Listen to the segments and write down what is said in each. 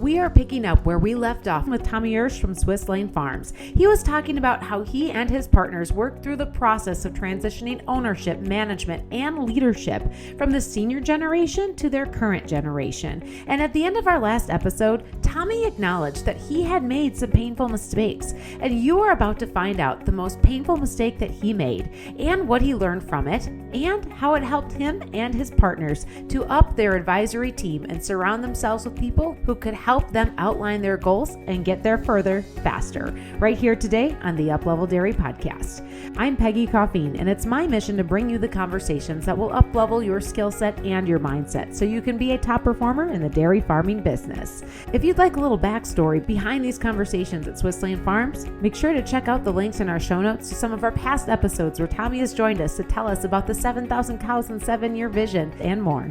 We are picking up where we left off with Tommy Oesch from Swisslane Farms. He was talking about how he and his partners worked through the process of transitioning ownership, management, and leadership from the senior generation to their current generation. And at the end of our last episode, Tommy acknowledged that he had made some painful mistakes, and you are about to find out the most painful mistake that he made and what he learned from it and how it helped him and his partners to up their advisory team and surround themselves with people who could help them outline their goals and get there further faster. Right here today on the Uplevel Dairy Podcast. I'm Peggy Coffeen, and it's my mission to bring you the conversations that will uplevel your skill set and your mindset so you can be a top performer in the dairy farming business. If you'd like a little backstory behind these conversations at Swisslane Farms, make sure to check out the links in our show notes to some of our past episodes where Tommy has joined us to tell us about the 7,000 cows and 7-year vision and more.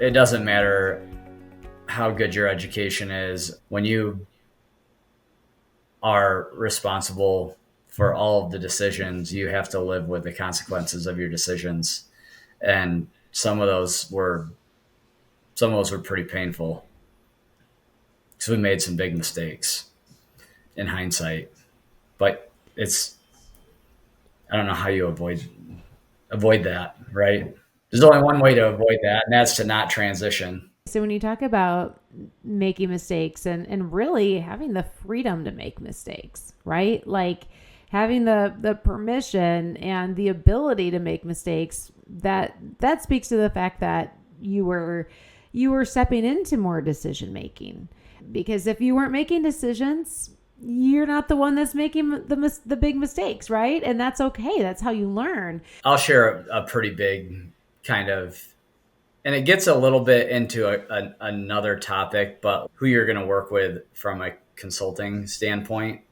It doesn't matter how good your education is. When you are responsible for all of the decisions, you have to live with the consequences of your decisions. And some of those were pretty painful because we made some big mistakes in hindsight. But I don't know how you avoid that, right? There's only one way to avoid that, and that's to not transition. So when you talk about making mistakes and really having the freedom to make mistakes, right? Like having the permission and the ability to make mistakes, that speaks to the fact that you were stepping into more decision making. Because if you weren't making decisions, you're not the one that's making the big mistakes, right? And that's okay. That's how you learn. I'll share a pretty big kind of, and it gets a little bit into another topic, but who you're going to work with from a consulting standpoint,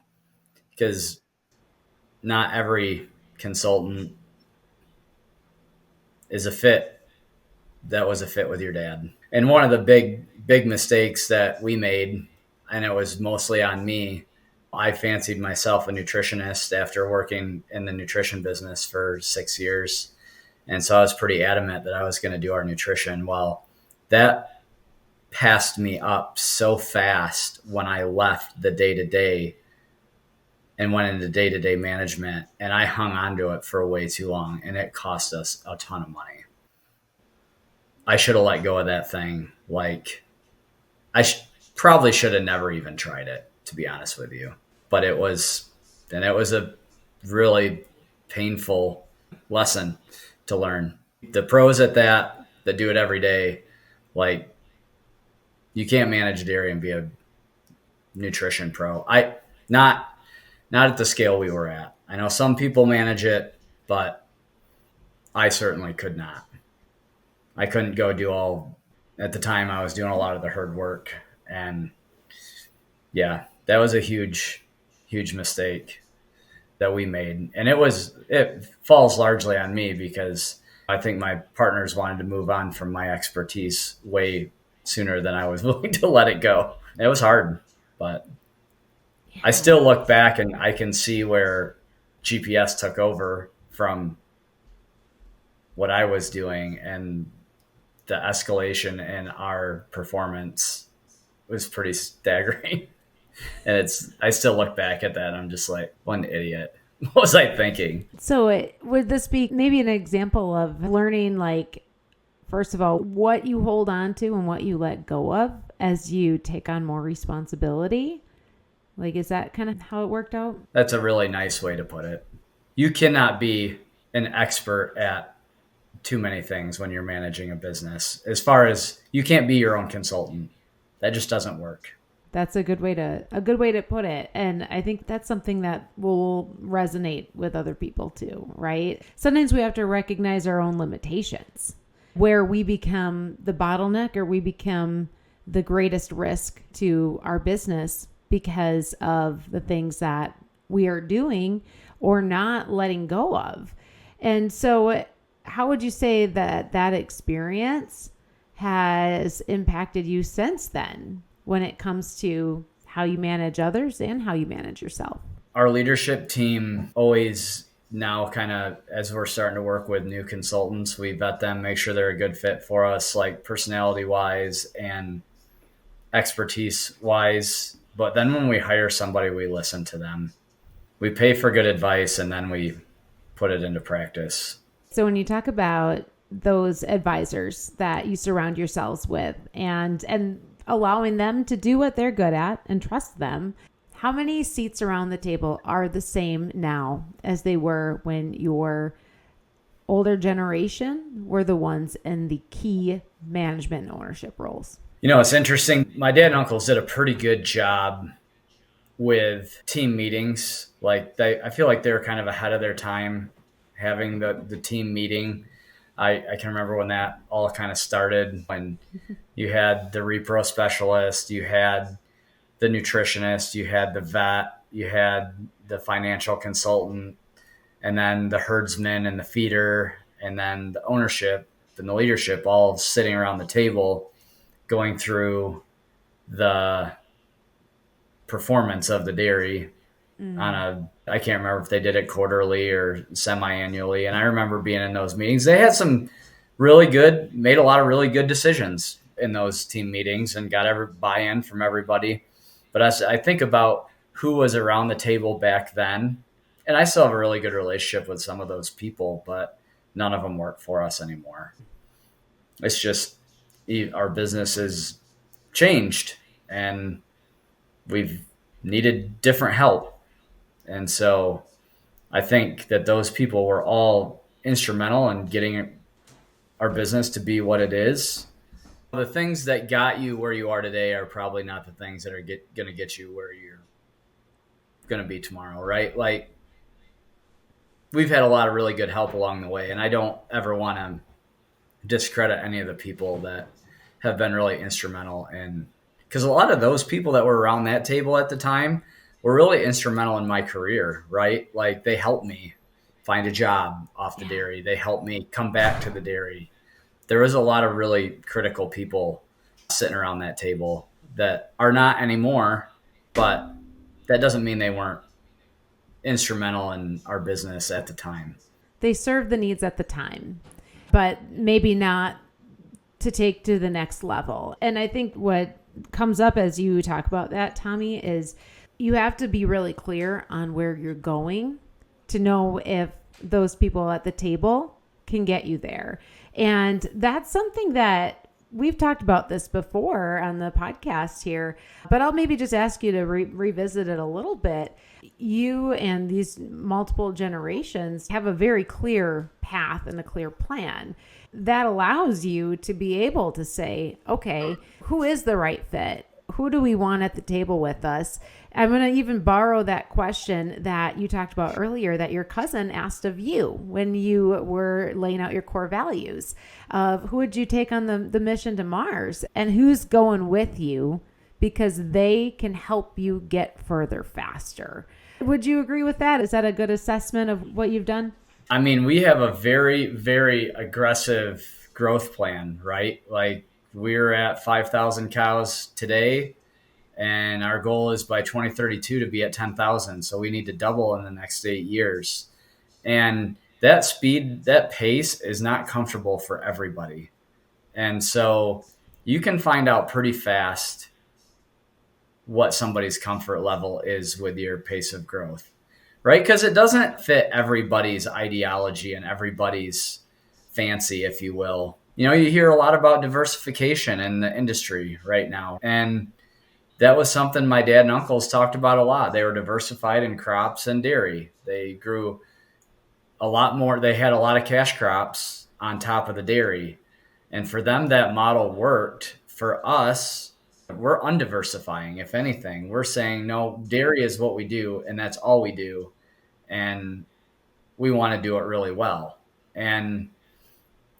because not every consultant is a fit that was a fit with your dad. And one of the big mistakes that we made, and it was mostly on me, I fancied myself a nutritionist after working in the nutrition business for 6 years. And so I was pretty adamant that I was going to do our nutrition. Well, that passed me up so fast when I left the day-to-day and went into day-to-day management, and I hung on to it for way too long, and it cost us a ton of money. I should have let go of that thing. Like, probably should have never even tried it, to be honest with you. But it was a really painful lesson to learn. The pros at that do it every day, like, you can't manage dairy and be a nutrition pro. Not at the scale we were at. I know some people manage it, but I certainly could not. I couldn't go do all, at the time I was doing a lot of the herd work, and yeah, that was a huge mistake that we made. And it falls largely on me because I think my partners wanted to move on from my expertise way sooner than I was willing to let it go. It was hard, but I still look back and I can see where GPS took over from what I was doing, and the escalation in our performance was pretty staggering. And I still look back at that and I'm just like, what an idiot. What was I thinking? So would this be maybe an example of learning, like, first of all, what you hold on to and what you let go of as you take on more responsibility? Like, is that kind of how it worked out? That's a really nice way to put it. You cannot be an expert at too many things when you're managing a business. As far as, you can't be your own consultant. That just doesn't work. That's a good way to put it. And I think that's something that will resonate with other people too, right? Sometimes we have to recognize our own limitations, where we become the bottleneck or we become the greatest risk to our business because of the things that we are doing or not letting go of. And so how would you say that experience has impacted you since then, when it comes to how you manage others and how you manage yourself? Our leadership team always, now kind of as we're starting to work with new consultants, we vet them, make sure they're a good fit for us, like personality wise and expertise wise. But then when we hire somebody, we listen to them. We pay for good advice, and then we put it into practice. So when you talk about those advisors that you surround yourselves with and allowing them to do what they're good at and trust them, how many seats around the table are the same now as they were when your older generation were the ones in the key management and ownership roles? It's interesting. My dad and uncles did a pretty good job with team meetings. I feel like they were kind of ahead of their time having the team meeting. I can remember when that all kind of started, when you had the repro specialist, you had the nutritionist, you had the vet, you had the financial consultant, and then the herdsman and the feeder, and then the ownership and the leadership all sitting around the table going through the performance of the dairy I can't remember if they did it quarterly or semi-annually. And I remember being in those meetings. They had made a lot of really good decisions in those team meetings and got every buy-in from everybody. But as I think about who was around the table back then, and I still have a really good relationship with some of those people, but none of them work for us anymore. It's just our business has changed and we've needed different help. And so I think that those people were all instrumental in getting our business to be what it is. The things that got you where you are today are probably not the things that are going to get you where you're going to be tomorrow, right? Like, we've had a lot of really good help along the way, and I don't ever want to discredit any of the people that have been really instrumental in, because a lot of those people that were around that table at the time were really instrumental in my career, right? Like, they helped me find a job off the dairy. They helped me come back to the dairy. There was a lot of really critical people sitting around that table that are not anymore, but that doesn't mean they weren't instrumental in our business at the time. They served the needs at the time, but maybe not to take to the next level. And I think what comes up as you talk about that, Tommy, is you have to be really clear on where you're going to know if those people at the table can get you there. And that's something that we've talked about this before on the podcast here, but I'll maybe just ask you to revisit it a little bit. You and these multiple generations have a very clear path and a clear plan that allows you to be able to say, okay, who is the right fit? Who do we want at the table with us? I'm going to even borrow that question that you talked about earlier that your cousin asked of you when you were laying out your core values of who would you take on the mission to Mars and who's going with you because they can help you get further faster. Would you agree with that? Is that a good assessment of what you've done? I mean, we have a very, very aggressive growth plan, right? Like, we're at 5,000 cows today, and our goal is by 2032 to be at 10,000. So we need to double in the next 8 years. And that speed, that pace is not comfortable for everybody. And so you can find out pretty fast what somebody's comfort level is with your pace of growth, right? Because it doesn't fit everybody's ideology and everybody's fancy, if you will. You hear a lot about diversification in the industry right now. And that was something my dad and uncles talked about a lot. They were diversified in crops and dairy. They grew a lot more. They had a lot of cash crops on top of the dairy. And for them, that model worked. For us, we're undiversifying. If anything, we're saying, no, dairy is what we do, and that's all we do. And we want to do it really well. And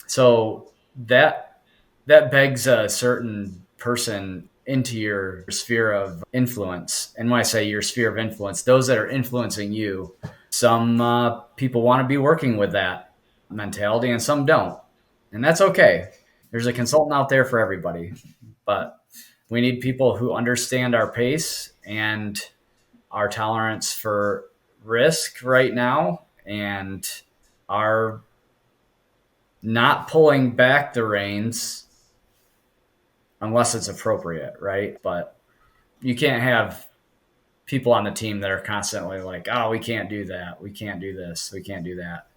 so that begs a certain person into your sphere of influence. And when I say your sphere of influence, those that are influencing you, some people want to be working with that mentality and some don't. And that's okay. There's a consultant out there for everybody. But we need people who understand our pace and our tolerance for risk right now and are not pulling back the reins unless it's appropriate, right? But you can't have people on the team that are constantly like, oh, we can't do that. We can't do this. We can't do that.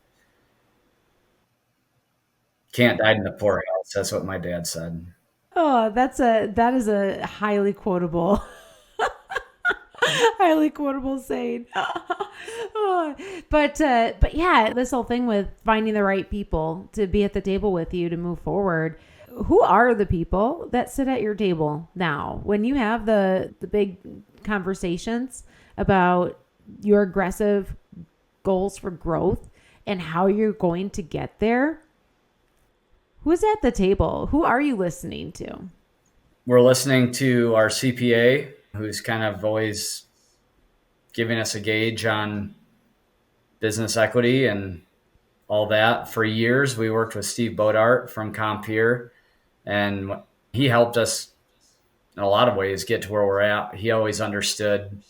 Can't die in the poorhouse. That's what my dad said. Oh, that is a highly quotable highly quotable saying. Oh, but yeah, this whole thing with finding the right people to be at the table with you to move forward. Who are the people that sit at your table now when you have the big conversations about your aggressive goals for growth and how you're going to get there? Who's at the table? Who are you listening to? We're listening to our CPA, who's kind of always giving us a gauge on business equity and all that. For years, we worked with Steve Bodart from Compeer, and he helped us in a lot of ways get to where we're at. He always understood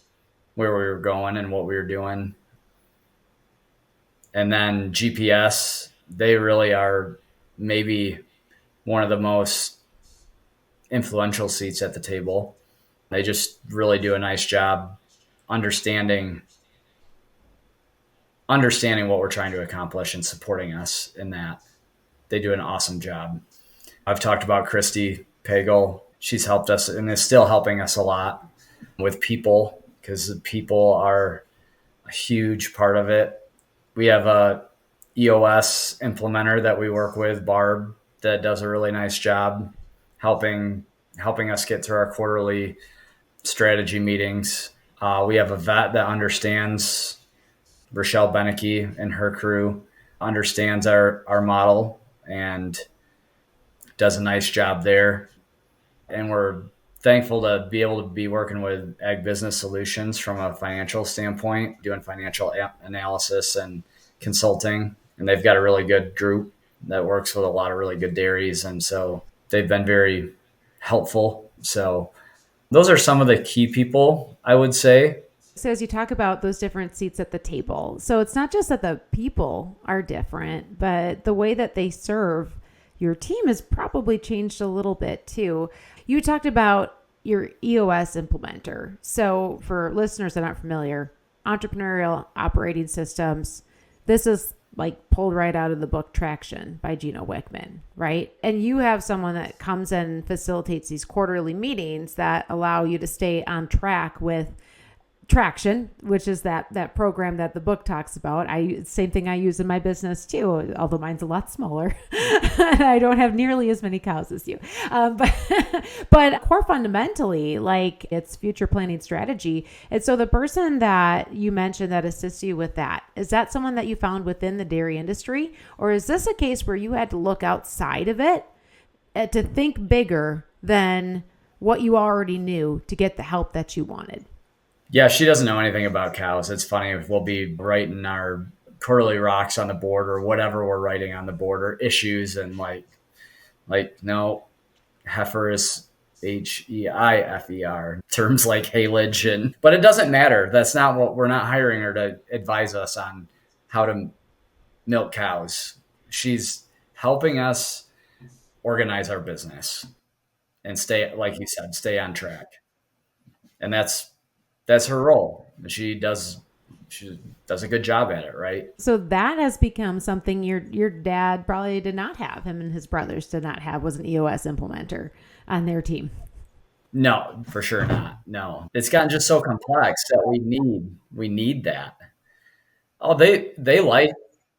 where we were going and what we were doing. And then GPS, they really are maybe one of the most influential seats at the table. They just really do a nice job understanding what we're trying to accomplish and supporting us in that. They do an awesome job. I've talked about Christy Pagel. She's helped us and is still helping us a lot with people, because the people are a huge part of it. We have a EOS implementer that we work with, Barb, that does a really nice job helping us get through our quarterly strategy meetings. We have a vet that understands, Rochelle Beneke and her crew understands our model and does a nice job there. And we're thankful to be able to be working with Ag Business Solutions from a financial standpoint, doing financial analysis and consulting. And they've got a really good group that works with a lot of really good dairies. And so they've been very helpful. So those are some of the key people, I would say. So as you talk about those different seats at the table, so it's not just that the people are different, but the way that they serve your team has probably changed a little bit too. You talked about your EOS implementer. So for listeners that aren't familiar, entrepreneurial operating systems, this is like pulled right out of the book Traction by Gino Wickman, right? And you have someone that comes and facilitates these quarterly meetings that allow you to stay on track with Traction, which is that program that the book talks about. Same thing I use in my business too, although mine's a lot smaller. I don't have nearly as many cows as you. But core fundamentally, like, it's future planning strategy. And so the person that you mentioned that assists you with that, is that someone that you found within the dairy industry? Or is this a case where you had to look outside of it to think bigger than what you already knew to get the help that you wanted? Yeah, she doesn't know anything about cows. It's funny, we'll be writing our quarterly rocks on the board or whatever we're writing on the board, or issues, and like no, heifer is HEIFER, terms like haylage, but it doesn't matter. That's not what we're not hiring her to advise us on how to milk cows. She's helping us organize our business and stay, like you said, stay on track. And that's her role. She does a good job at it, right? So that has become something your dad probably did not have. Him and his brothers did not have, was an EOS implementer on their team. No, for sure not. No, it's gotten just so complex that we need that. Oh, they like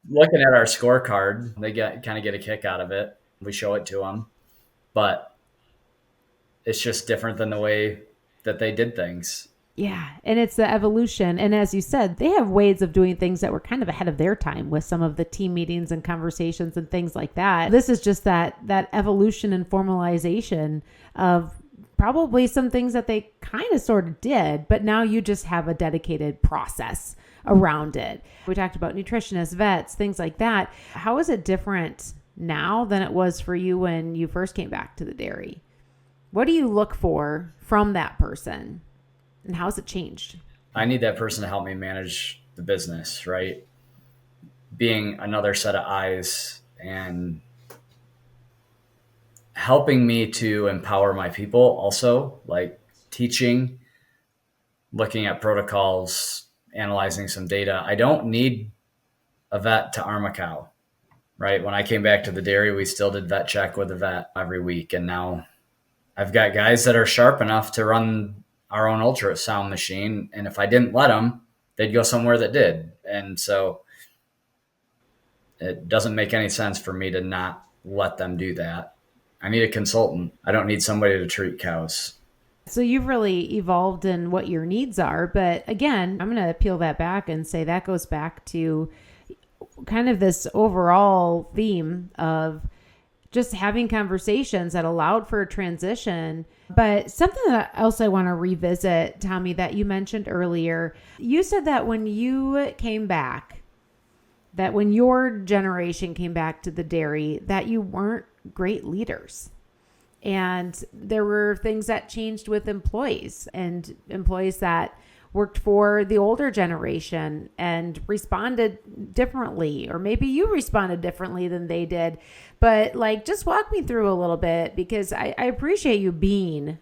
looking at our scorecard. They kind of get a kick out of it. We show it to them, but it's just different than the way that they did things. Yeah, and it's the evolution. And as you said, they have ways of doing things that were kind of ahead of their time with some of the team meetings and conversations and things like that. This is just that evolution and formalization of probably some things that they kind of sort of did, but now you just have a dedicated process around it. We talked about nutritionists, vets, things like that. How is it different now than it was for you when you first came back to the dairy? What do you look for from that person? And how has it changed? I need that person to help me manage the business, right? Being another set of eyes and helping me to empower my people also, like teaching, looking at protocols, analyzing some data. I don't need a vet to arm a cow, right? When I came back to the dairy, we still did vet check with the vet every week. And now I've got guys that are sharp enough to run our own ultrasound machine. And if I didn't let them, they'd go somewhere that did. And so it doesn't make any sense for me to not let them do that. I need a consultant. I don't need somebody to treat cows. So you've really evolved in what your needs are. But again, I'm going to peel that back and say that goes back to kind of this overall theme of just having conversations that allowed for a transition. But something else I want to revisit, Tommy, that you mentioned earlier, you said that when you came back, that when your generation came back to the dairy, that you weren't great leaders. And there were things that changed with employees and employees that worked for the older generation and responded differently, or maybe you responded differently than they did. But like, just walk me through a little bit, because I appreciate you being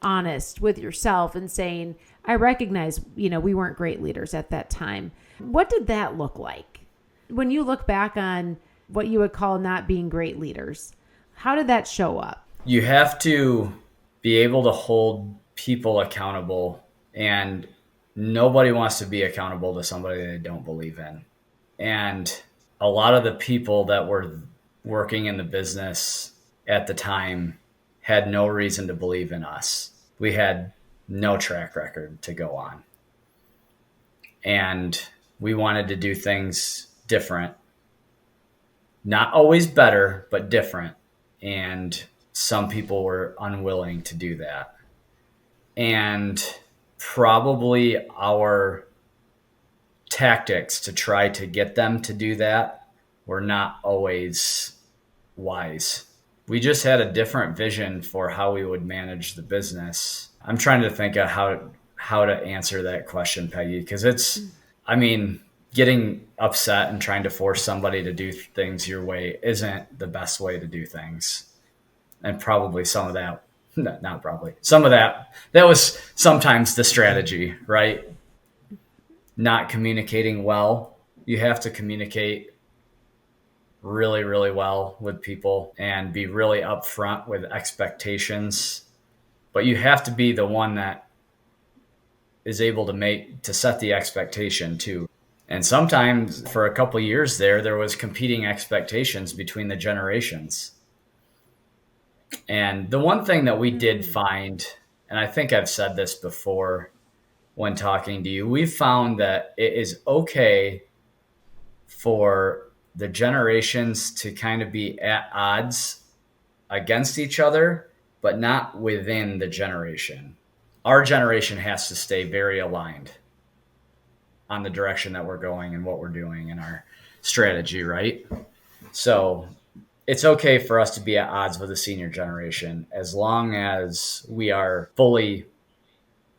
honest with yourself and saying, I recognize, we weren't great leaders at that time. What did that look like? When you look back on what you would call not being great leaders, how did that show up? You have to be able to hold people accountable, and nobody wants to be accountable to somebody they don't believe in. And a lot of the people that were working in the business at the time had no reason to believe in us. We had no track record to go on. And we wanted to do things different. Not always better, but different. And some people were unwilling to do that. And probably our tactics to try to get them to do that were not always wise. We just had a different vision for how we would manage the business. I'm trying to think of how to answer that question, Peggy, because getting upset and trying to force somebody to do things your way isn't the best way to do things. And probably some of that, not probably, some of that was sometimes the strategy, right? Not communicating well. You have to communicate really, really well with people and be really upfront with expectations. But you have to be the one that is able to set the expectation too. And sometimes for a couple of years there was competing expectations between the generations. And the one thing that we did find, and I think I've said this before when talking to you, we found that it is okay for the generations to kind of be at odds against each other, but not within the generation. Our generation has to stay very aligned on the direction that we're going and what we're doing in our strategy, right? So it's okay for us to be at odds with the senior generation as long as we are fully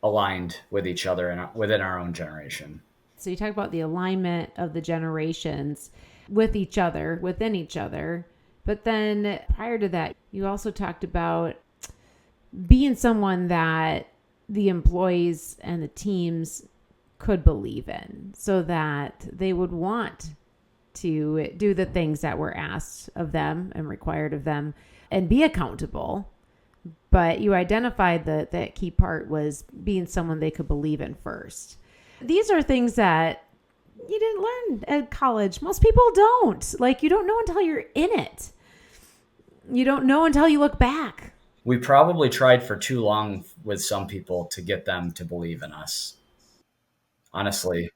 aligned with each other and within our own generation. So you talk about the alignment of the generations with each other, within each other. But then prior to that, you also talked about being someone that the employees and the teams could believe in, so that they would want to do the things that were asked of them and required of them and be accountable. But you identified that key part was being someone they could believe in first. These are things that you didn't learn at college. Most people don't. Like, you don't know until you're in it. You don't know until you look back. We probably tried for too long with some people to get them to believe in us. Honestly,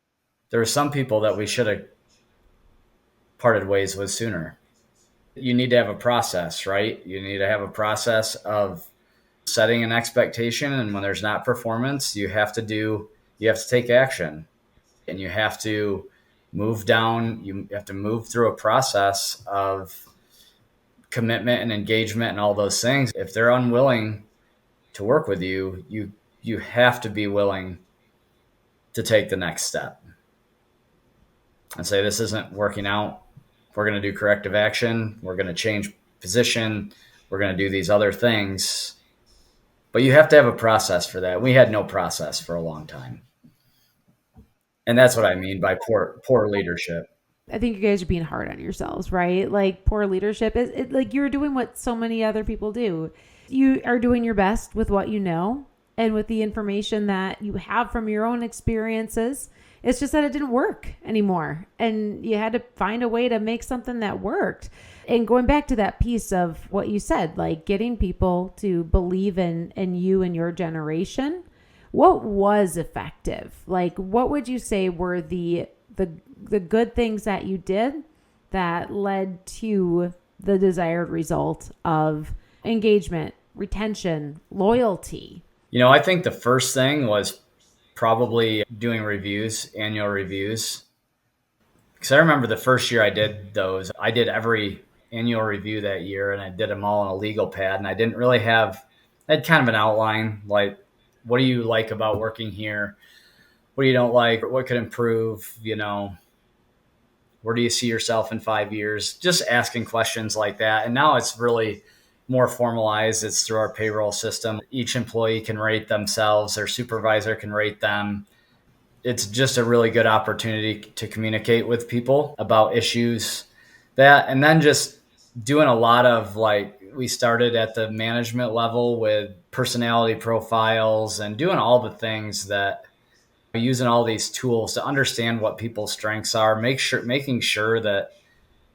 there were some people that we should have parted ways with sooner. You need to have a process, right? You need to have a process of setting an expectation, and when there's not performance, you have to take action, and you have to move through a process of commitment and engagement and all those things. If they're unwilling to work with you, you have to be willing to take the next step and say, this isn't working out. We're going to do corrective action. We're going to change position. we're going to do these other things. But you have to have a process for that. We had no process for a long time. And that's what I mean by poor leadership. I think you guys are being hard on yourselves, right? Like poor leadership is like you're doing what so many other people do. You are doing your best with what you know and with the information that you have from your own experiences. It's just that it didn't work anymore. And you had to find a way to make something that worked. And going back to that piece of what you said, like getting people to believe in you and your generation, what was effective? Like, what would you say were the good things that you did that led to the desired result of engagement, retention, loyalty? I think the first thing was probably doing reviews, annual reviews. Because I remember the first year I did those, I did every annual review that year, and I did them all on a legal pad. And I didn't really I had kind of an outline, like, what do you like about working here? What do you don't like? What could improve? Where do you see yourself in 5 years? Just asking questions like that. And now it's really more formalized. It's through our payroll system. Each employee can rate themselves. Their supervisor can rate them. It's just a really good opportunity to communicate with people about issues and then just doing a lot of we started at the management level with personality profiles and doing all the things that using all these tools to understand what people's strengths are, making sure that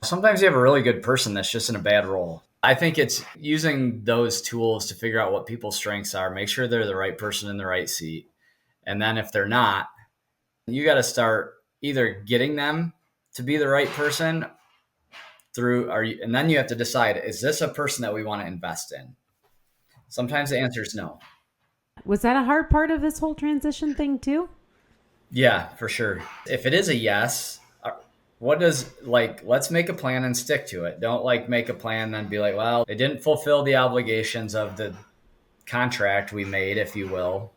sometimes you have a really good person that's just in a bad role. I think it's using those tools to figure out what people's strengths are, make sure they're the right person in the right seat. And then if they're not, you got to start either getting them to be the right person and then you have to decide, is this a person that we want to invest in? Sometimes the answer is no. Was that a hard part of this whole transition thing too? Yeah, for sure. If it is a yes, let's make a plan and stick to it. Don't make a plan and then be like, well, it didn't fulfill the obligations of the contract we made, if you will.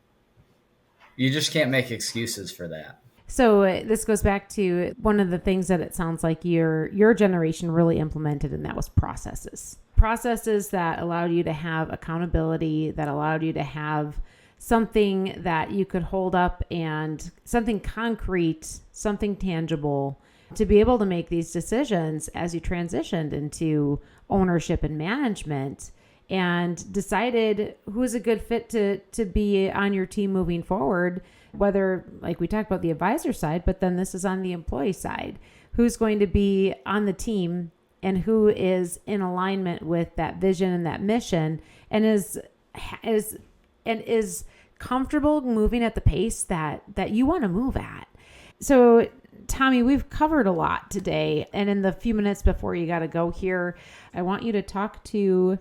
You just can't make excuses for that. So this goes back to one of the things that it sounds like your generation really implemented, and that was processes. Processes that allowed you to have accountability, that allowed you to have something that you could hold up and something concrete, something tangible to be able to make these decisions as you transitioned into ownership and management and decided who's a good fit to be on your team moving forward, whether like we talked about the advisor side, but then this is on the employee side, who's going to be on the team and who is in alignment with that vision and that mission and is comfortable moving at the pace that you want to move at. So Tommy, we've covered a lot today. And in the few minutes before you got to go here, I want you to talk to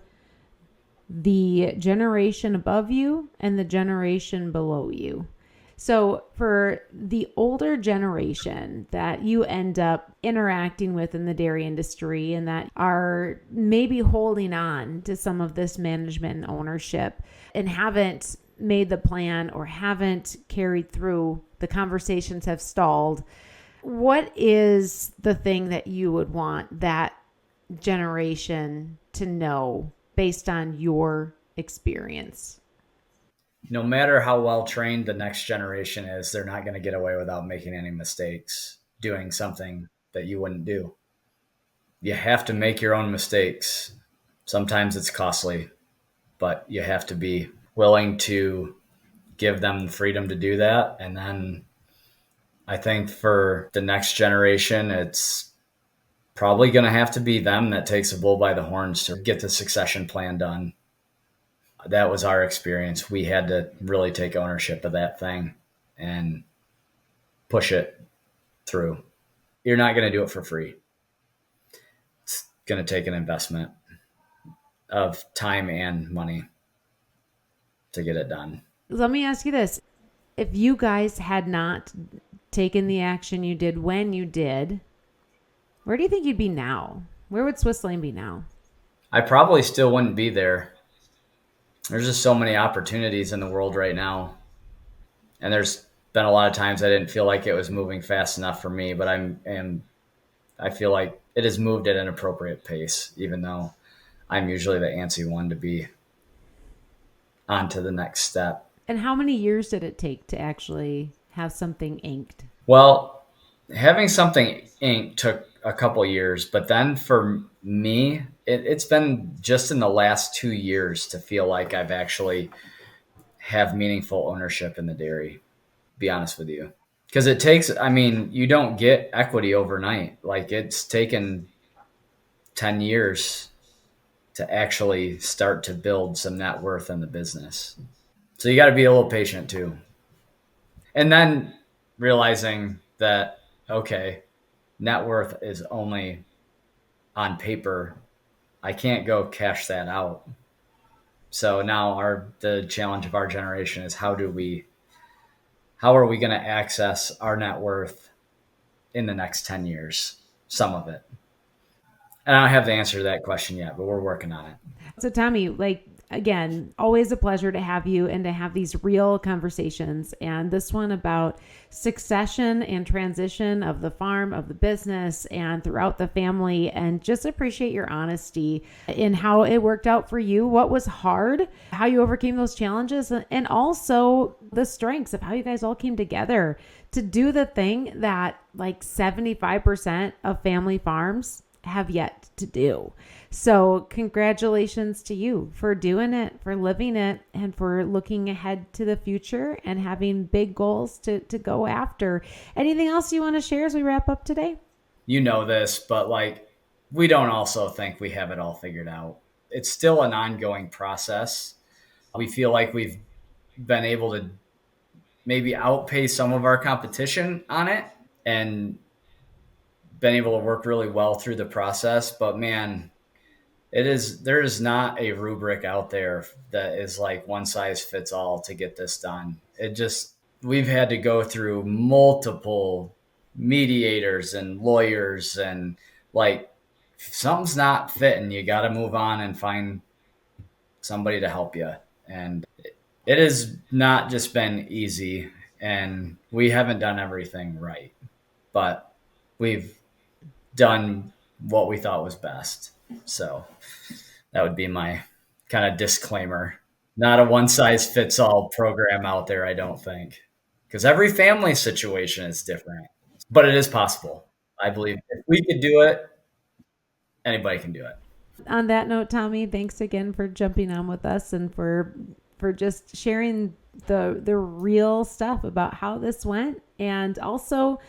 the generation above you and the generation below you. So for the older generation that you end up interacting with in the dairy industry and that are maybe holding on to some of this management and ownership and haven't made the plan or haven't carried through, the conversations have stalled. What is the thing that you would want that generation to know based on your experience? No matter how well trained the next generation is, they're not going to get away without making any mistakes, doing something that you wouldn't do. You have to make your own mistakes. Sometimes it's costly, but you have to be willing to give them the freedom to do that. And then I think for the next generation, it's probably going to have to be them that takes the bull by the horns to get the succession plan done. That was our experience. We had to really take ownership of that thing and push it through. You're not going to do it for free. It's going to take an investment of time and money to get it done. Let me ask you this. If you guys had not taken the action you did when you did, where do you think you'd be now? Where would Swisslane be now? I probably still wouldn't be there. There's just so many opportunities in the world right now. And there's been a lot of times I didn't feel like it was moving fast enough for me, but I feel like it has moved at an appropriate pace, even though I'm usually the antsy one to be on to the next step. And how many years did it take to actually have something inked? Well, having something inked took a couple years, but then for me, it's been just in the last 2 years to feel like I've actually have meaningful ownership in the dairy, be honest with you. Because it takes, you don't get equity overnight. Like, it's taken 10 years to actually start to build some net worth in the business. So you got to be a little patient too. And then realizing that, okay, net worth is only on paper. I can't go cash that out. So now the challenge of our generation is how are we going to access our net worth in the next 10 years? Some of it. And I don't have the answer to that question yet, but we're working on it. So Tommy, again, always a pleasure to have you and to have these real conversations. And this one about succession and transition of the farm, of the business, and throughout the family. And just appreciate your honesty in how it worked out for you, what was hard, how you overcame those challenges, and also the strengths of how you guys all came together to do the thing that 75% of family farms have yet to do. So congratulations to you for doing it, for living it, and for looking ahead to the future and having big goals to go after. Anything else you want to share as we wrap up today? You know this, but we don't also think we have it all figured out. It's still an ongoing process. We feel like we've been able to maybe outpace some of our competition on it and been able to work really well through the process. But man, there is not a rubric out there that is like one size fits all to get this done. We've had to go through multiple mediators and lawyers, and if something's not fitting, you got to move on and find somebody to help you. And it has not just been easy, and we haven't done everything right, but we've done what we thought was best. So that would be my kind of disclaimer. Not a one size fits all program out there, I don't think, because every family situation is different, but it is possible. I believe if we could do it, anybody can do it. On that note, Tommy, thanks again for jumping on with us and for just sharing the real stuff about how this went, and also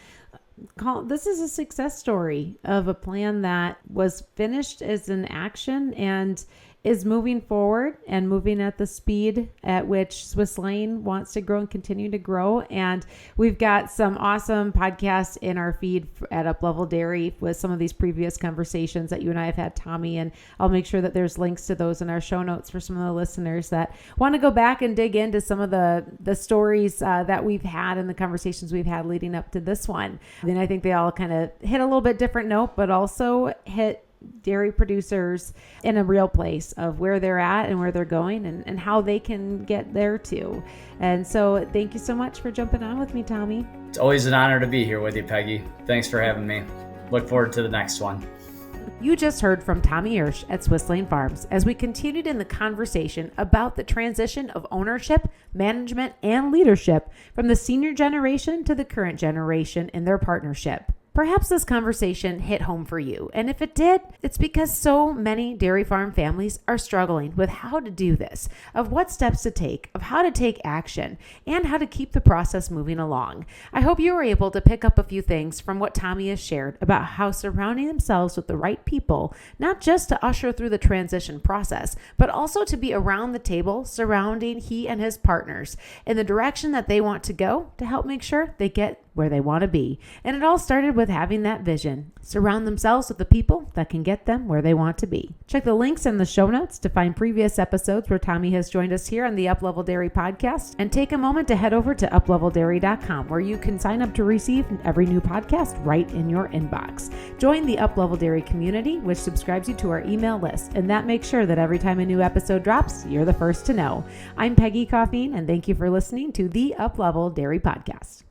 this is a success story of a plan that was finished as an action and is moving forward and moving at the speed at which Swisslane wants to grow and continue to grow. And we've got some awesome podcasts in our feed at Uplevel Dairy with some of these previous conversations that you and I have had, Tommy, and I'll make sure that there's links to those in our show notes for some of the listeners that want to go back and dig into some of the stories that we've had and the conversations we've had leading up to this one. And I think they all kind of hit a little bit different note, but also hit dairy producers in a real place of where they're at and where they're going and how they can get there too. And so thank you so much for jumping on with me, Tommy. It's always an honor to be here with you, Peggy. Thanks for having me. Look forward to the next one. You just heard from Tommy Oesch at Swisslane Farms as we continued in the conversation about the transition of ownership, management, and leadership from the senior generation to the current generation in their partnership. Perhaps this conversation hit home for you, and if it did, it's because so many dairy farm families are struggling with how to do this, of what steps to take, of how to take action, and how to keep the process moving along. I hope you were able to pick up a few things from what Tommy has shared about how surrounding themselves with the right people, not just to usher through the transition process, but also to be around the table surrounding he and his partners in the direction that they want to go to help make sure they get where they want to be. And it all started with having that vision. Surround themselves with the people that can get them where they want to be. Check the links in the show notes to find previous episodes where Tommy has joined us here on the Uplevel Dairy Podcast. And take a moment to head over to upleveldairy.com where you can sign up to receive every new podcast right in your inbox. Join the Uplevel Dairy community, which subscribes you to our email list. And that makes sure that every time a new episode drops, you're the first to know. I'm Peggy Coffeen, and thank you for listening to the Uplevel Dairy Podcast.